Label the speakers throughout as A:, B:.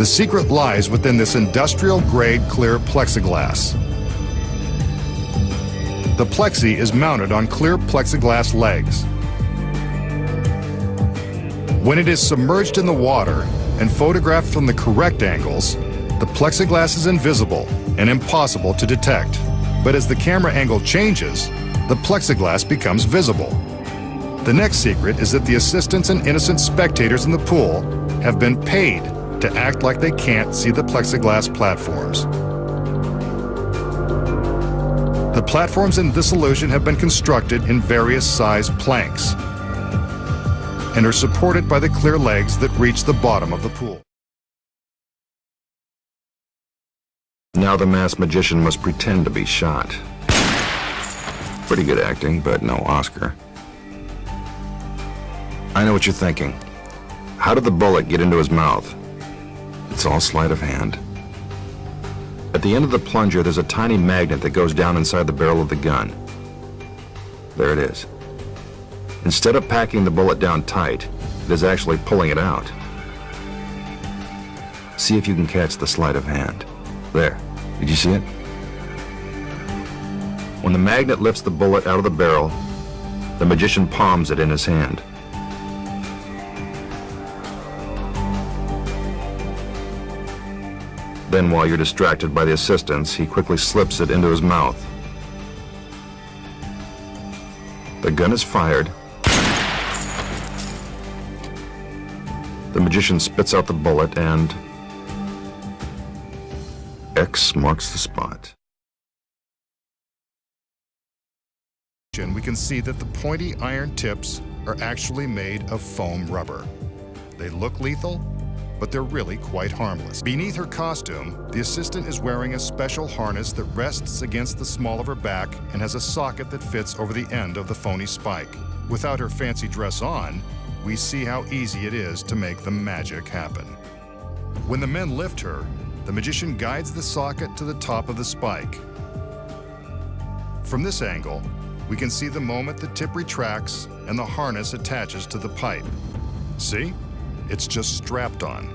A: The secret lies within this industrial-grade clear plexiglass. The plexi is mounted on clear plexiglass legs. When it is submerged in the water and photographed from the correct angles, the plexiglass is invisible and impossible to detect. But as the camera angle changes, the plexiglass becomes visible. The next secret is that the assistants and innocent spectators in the pool have been paid to act like they can't see the plexiglass platforms. The platforms in this illusion have been constructed in various size planks and are supported by the clear legs that reach the bottom of the pool.
B: Now the masked magician must pretend to be shot. Pretty good acting, but no Oscar. I know what you're thinking. How did the bullet get into his mouth? It's all sleight of hand. At the end of the plunger, there's a tiny magnet that goes down inside the barrel of the gun. There it is. Instead of packing the bullet down tight, it is actually pulling it out. See if you can catch the sleight of hand. There. Did you see it? When the magnet lifts the bullet out of the barrel, the magician palms it in his hand. Then, while you're distracted by the assistants, he quickly slips it into his mouth. The gun is fired. The magician spits out the bullet and X marks the spot.
A: We can see that the pointy iron tips are actually made of foam rubber. They look lethal, but they're really quite harmless. Beneath her costume, the assistant is wearing a special harness that rests against the small of her back and has a socket that fits over the end of the phony spike. Without her fancy dress on, we see how easy it is to make the magic happen. When the men lift her, the magician guides the socket to the top of the spike. From this angle, we can see the moment the tip retracts and the harness attaches to the pipe. See? It's just strapped on.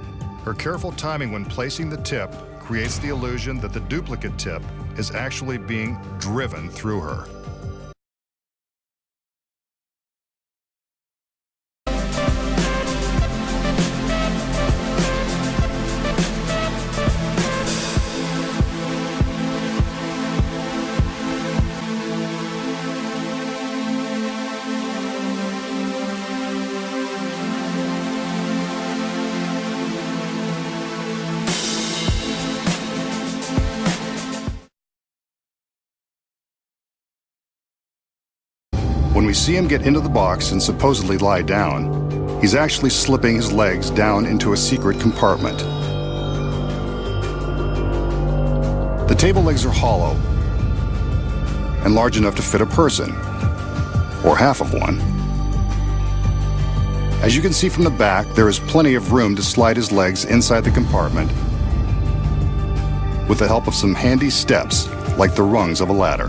A: Her careful timing when placing the tip creates the illusion that the duplicate tip is actually being driven through her. When we see him get into the box and supposedly lie down, he's actually slipping his legs down into a secret compartment. The table legs are hollow and large enough to fit a person, or half of one. As you can see from the back, there is plenty of room to slide his legs inside the compartment with the help of some handy steps like the rungs of a ladder.